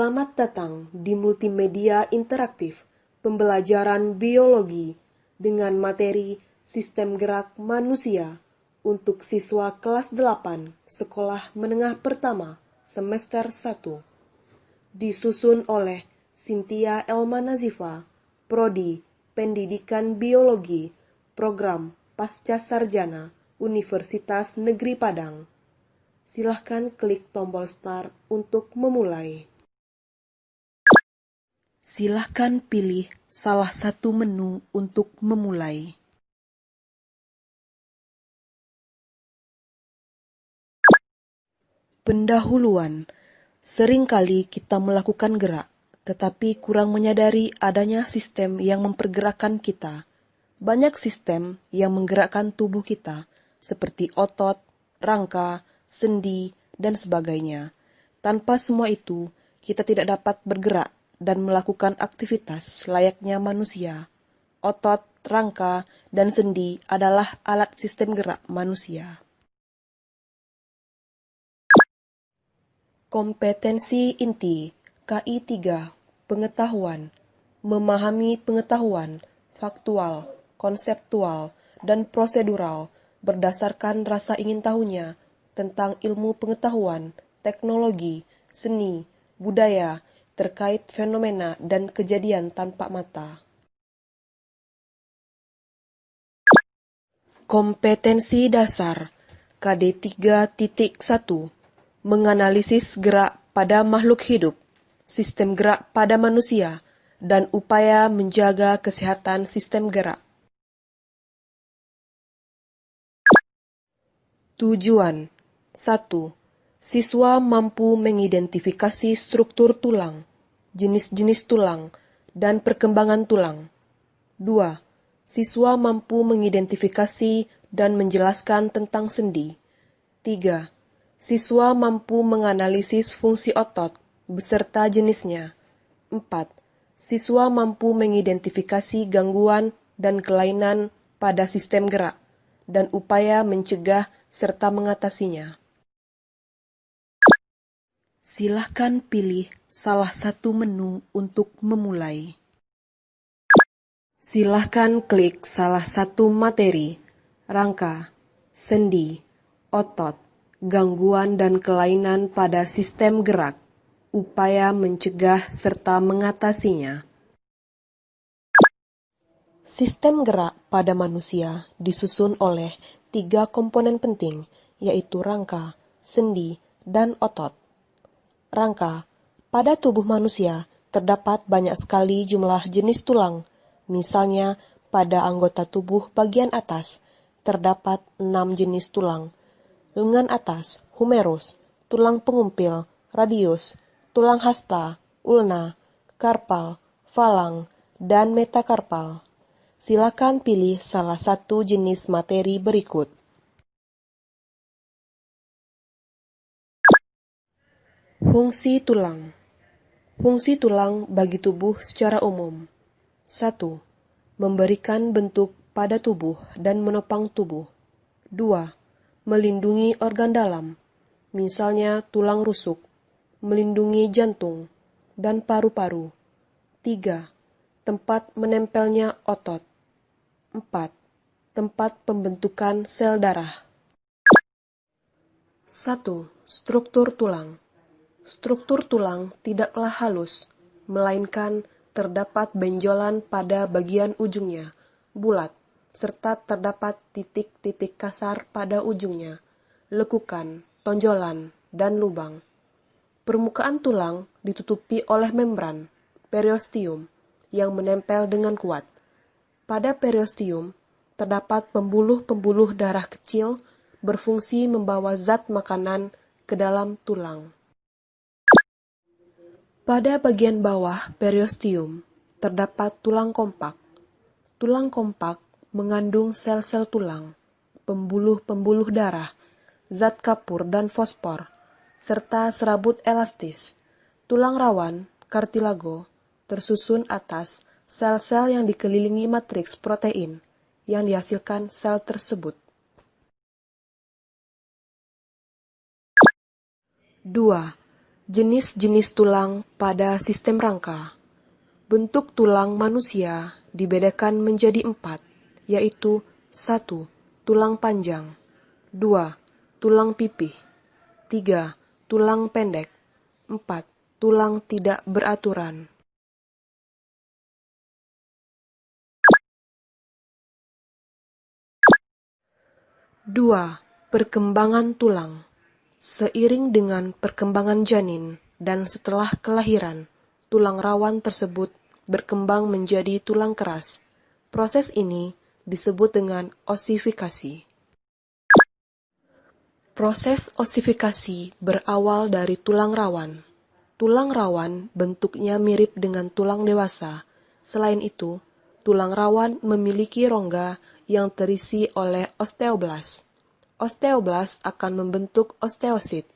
Selamat datang di multimedia interaktif pembelajaran biologi dengan materi Sistem Gerak Manusia untuk siswa kelas 8 Sekolah Menengah Pertama semester 1. Disusun oleh Cynthia Elma Nazifa, Prodi Pendidikan Biologi, Program Pasca Sarjana, Universitas Negeri Padang. Silahkan klik tombol start untuk memulai. Silahkan pilih salah satu menu untuk memulai. Pendahuluan. Seringkali kita melakukan gerak, tetapi kurang menyadari adanya sistem yang mempergerakkan kita. Banyak sistem yang menggerakkan tubuh kita, seperti otot, rangka, sendi, dan sebagainya. Tanpa semua itu, kita tidak dapat bergerak dan melakukan aktivitas layaknya manusia. Otot, rangka, dan sendi adalah alat sistem gerak manusia. Kompetensi inti KI 3. Pengetahuan. Memahami pengetahuan, faktual, konseptual, dan prosedural berdasarkan rasa ingin tahunya tentang ilmu pengetahuan, teknologi, seni, budaya, terkait fenomena dan kejadian tanpa mata. Kompetensi dasar KD 3.1. Menganalisis gerak pada makhluk hidup, sistem gerak pada manusia, dan upaya menjaga kesehatan sistem gerak. Tujuan 1. Siswa mampu mengidentifikasi struktur tulang, jenis-jenis tulang, dan perkembangan tulang. 2. Siswa mampu mengidentifikasi dan menjelaskan tentang sendi. 3. Siswa mampu menganalisis fungsi otot beserta jenisnya. 4. Siswa mampu mengidentifikasi gangguan dan kelainan pada sistem gerak dan upaya mencegah serta mengatasinya. Silahkan pilih salah satu menu untuk memulai. Silahkan klik salah satu materi, rangka, sendi, otot, gangguan dan kelainan pada sistem gerak, upaya mencegah serta mengatasinya. Sistem gerak pada manusia disusun oleh 3 komponen penting, yaitu rangka, sendi, dan otot. Rangka. Pada tubuh manusia terdapat banyak sekali jumlah jenis tulang. Misalnya, pada anggota tubuh bagian atas terdapat 6 jenis tulang. Lengan atas, humerus, tulang pengumpil, radius, tulang hasta, ulna, karpal, falang, dan metakarpal. Silakan pilih salah satu jenis materi berikut. Fungsi tulang. Fungsi tulang bagi tubuh secara umum. 1. Memberikan bentuk pada tubuh dan menopang tubuh. 2. Melindungi organ dalam, misalnya tulang rusuk, melindungi jantung, dan paru-paru. 3. Tempat menempelnya otot. 4. Tempat pembentukan sel darah. 1. Struktur tulang. Struktur tulang tidaklah halus, melainkan terdapat benjolan pada bagian ujungnya, bulat, serta terdapat titik-titik kasar pada ujungnya, lekukan, tonjolan, dan lubang. Permukaan tulang ditutupi oleh membran, periosteum, yang menempel dengan kuat. Pada periosteum, terdapat pembuluh-pembuluh darah kecil berfungsi membawa zat makanan ke dalam tulang. Pada bagian bawah periosteum, terdapat tulang kompak. Tulang kompak mengandung sel-sel tulang, pembuluh-pembuluh darah, zat kapur dan fosfor, serta serabut elastis. Tulang rawan, kartilago, tersusun atas sel-sel yang dikelilingi matriks protein yang dihasilkan sel tersebut. 2. Jenis-jenis tulang pada sistem rangka. Bentuk tulang manusia dibedakan menjadi 4, yaitu 1. Tulang panjang, 2. Tulang pipih, 3. Tulang pendek, 4. Tulang tidak beraturan. 2. Perkembangan tulang. Seiring dengan perkembangan janin dan setelah kelahiran, tulang rawan tersebut berkembang menjadi tulang keras. Proses ini disebut dengan osifikasi. Proses osifikasi berawal dari tulang rawan. Tulang rawan bentuknya mirip dengan tulang dewasa. Selain itu, tulang rawan memiliki rongga yang terisi oleh osteoblas. Osteoblas akan membentuk osteosit.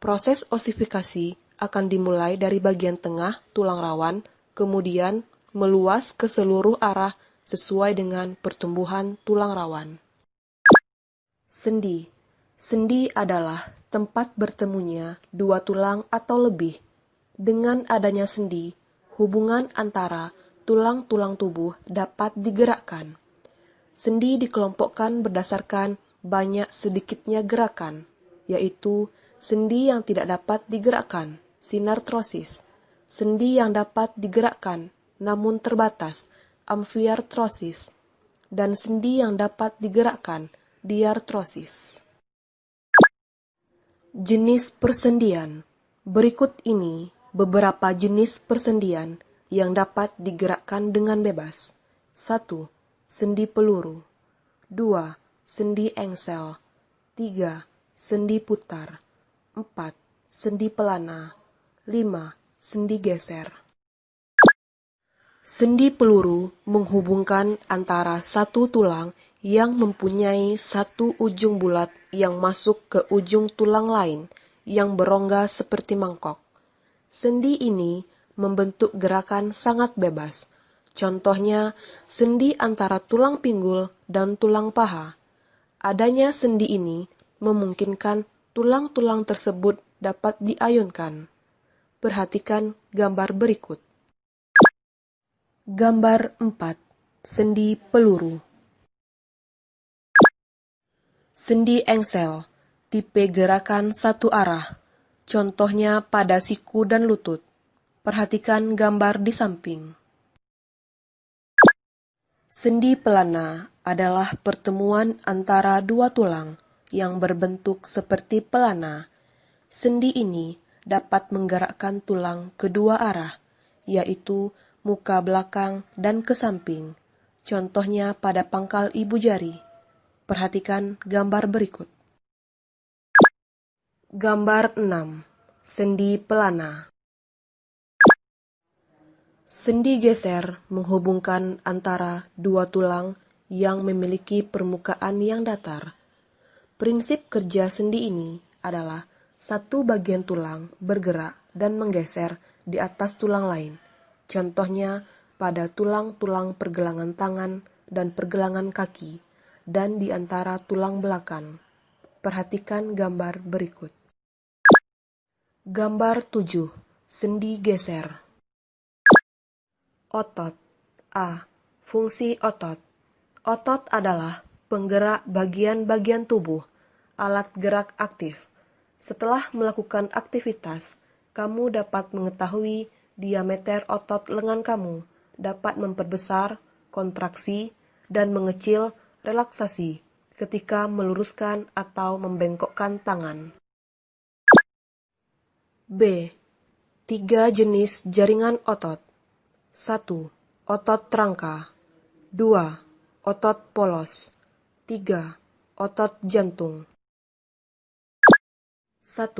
Proses osifikasi akan dimulai dari bagian tengah tulang rawan, kemudian meluas ke seluruh arah sesuai dengan pertumbuhan tulang rawan. Sendi. Sendi adalah tempat bertemunya dua tulang atau lebih. Dengan adanya sendi, hubungan antara tulang-tulang tubuh dapat digerakkan. Sendi dikelompokkan berdasarkan banyak sedikitnya gerakan, yaitu sendi yang tidak dapat digerakkan, sinartrosis, sendi yang dapat digerakkan namun terbatas, amfiartrosis, dan sendi yang dapat digerakkan, diartrosis. Jenis persendian. Berikut ini beberapa jenis persendian yang dapat digerakkan dengan bebas. 1. Sendi peluru. 2. Sendi engsel. 3. Sendi putar. 4. Sendi pelana. 5. Sendi geser. Sendi peluru menghubungkan antara satu tulang yang mempunyai satu ujung bulat yang masuk ke ujung tulang lain yang berongga seperti mangkok. Sendi ini membentuk gerakan sangat bebas. Contohnya, sendi antara tulang pinggul dan tulang paha. Adanya sendi ini memungkinkan tulang-tulang tersebut dapat diayunkan. Perhatikan gambar berikut. Gambar 4. Sendi peluru. Sendi engsel, tipe gerakan satu arah. Contohnya pada siku dan lutut. Perhatikan gambar di samping. Sendi pelana adalah pertemuan antara dua tulang yang berbentuk seperti pelana. Sendi ini dapat menggerakkan tulang kedua arah, yaitu muka belakang dan ke samping. Contohnya pada pangkal ibu jari. Perhatikan gambar berikut. Gambar 6. Sendi pelana. Sendi geser menghubungkan antara dua tulang yang memiliki permukaan yang datar. Prinsip kerja sendi ini adalah satu bagian tulang bergerak dan menggeser di atas tulang lain. Contohnya pada tulang-tulang pergelangan tangan dan pergelangan kaki, dan di antara tulang belakang. Perhatikan gambar berikut. Gambar 7. Sendi geser. Otot. A. Fungsi otot. Otot adalah penggerak bagian-bagian tubuh, alat gerak aktif. Setelah melakukan aktivitas, kamu dapat mengetahui diameter otot lengan kamu, dapat memperbesar, kontraksi, dan mengecil, relaksasi, ketika meluruskan atau membengkokkan tangan. B. 3 jenis jaringan otot. 1. Otot rangka. 2. Otot polos. 3. Otot jantung. 1.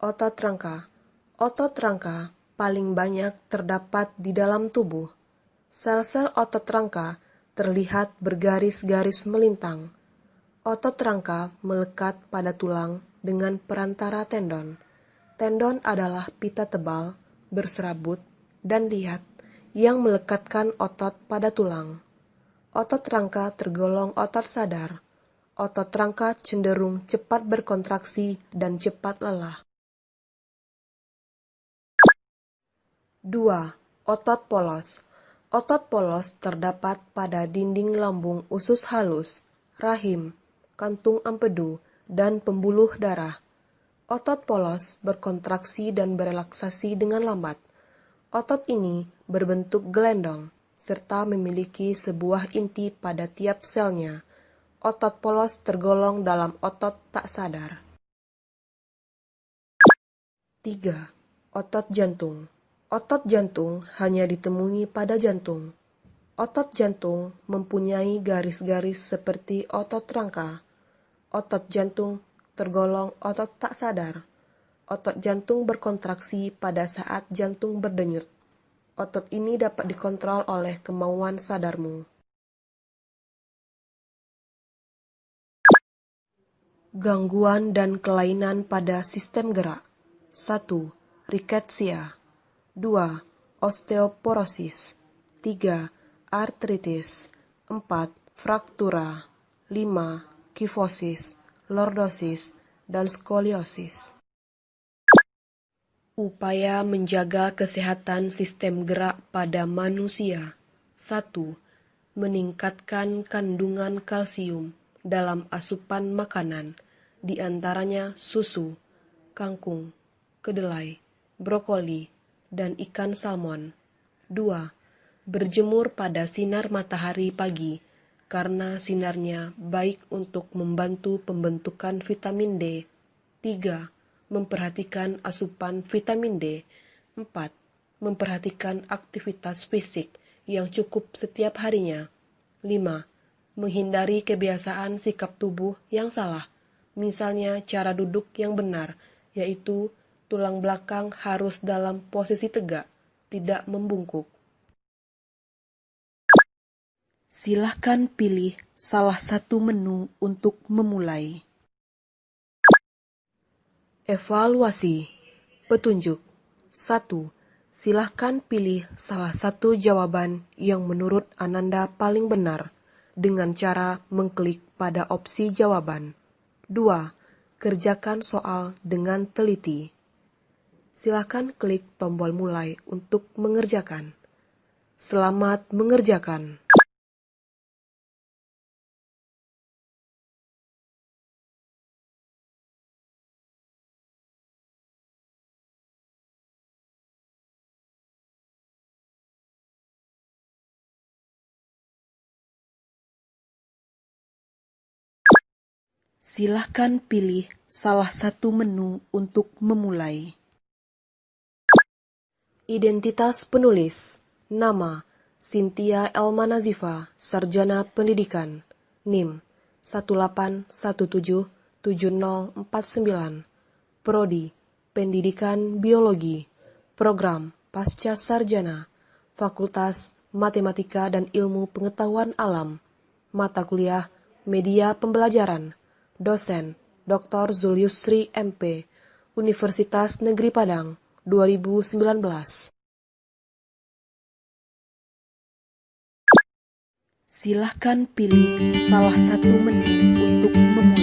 Otot rangka. Otot rangka paling banyak terdapat di dalam tubuh. Sel-sel otot rangka terlihat bergaris-garis melintang. Otot rangka melekat pada tulang dengan perantara tendon. Tendon adalah pita tebal, berserabut, dan lihat yang melekatkan otot pada tulang. Otot rangka tergolong otot sadar. Otot rangka cenderung cepat berkontraksi dan cepat lelah. 2. Otot polos. Otot polos terdapat pada dinding lambung usus halus, rahim, kantung empedu, dan pembuluh darah. Otot polos berkontraksi dan berelaksasi dengan lambat. Otot ini berbentuk gelendong, serta memiliki sebuah inti pada tiap selnya. Otot polos tergolong dalam otot tak sadar. 3. Otot jantung. Otot jantung hanya ditemui pada jantung. Otot jantung mempunyai garis-garis seperti otot rangka. Otot jantung tergolong otot tak sadar. Otot jantung berkontraksi pada saat jantung berdenyut. Otot ini dapat dikontrol oleh kemauan sadarmu. Gangguan dan kelainan pada sistem gerak. 1. Rickettsia. 2. Osteoporosis. 3. Artritis. 4. Fraktura. 5. Kifosis, lordosis, dan skoliosis. Upaya menjaga kesehatan sistem gerak pada manusia. 1. Meningkatkan kandungan kalsium dalam asupan makanan, di antaranya susu, kangkung, kedelai, brokoli, dan ikan salmon. 2. Berjemur pada sinar matahari pagi, karena sinarnya baik untuk membantu pembentukan vitamin D. 3. Memperhatikan asupan vitamin D. 4. Memperhatikan aktivitas fisik yang cukup setiap harinya. 5. Menghindari kebiasaan sikap tubuh yang salah, misalnya cara duduk yang benar, yaitu tulang belakang harus dalam posisi tegak, tidak membungkuk. Silahkan pilih salah satu menu untuk memulai. Evaluasi. Petunjuk. 1. Silahkan pilih salah satu jawaban yang menurut Ananda paling benar dengan cara mengklik pada opsi jawaban. 2. Kerjakan soal dengan teliti. Silahkan klik tombol mulai untuk mengerjakan. Selamat mengerjakan. Silahkan pilih salah satu menu untuk memulai. Identitas penulis. Nama: Cynthia Elma Nazifa, Sarjana Pendidikan. NIM 181774049. Prodi Pendidikan Biologi. Program Pasca Sarjana, Fakultas Matematika dan Ilmu Pengetahuan Alam. Mata kuliah Media Pembelajaran. Dosen Dr. Zulyusri MP, Universitas Negeri Padang, 2019. Silahkan pilih salah satu menu untuk memulai.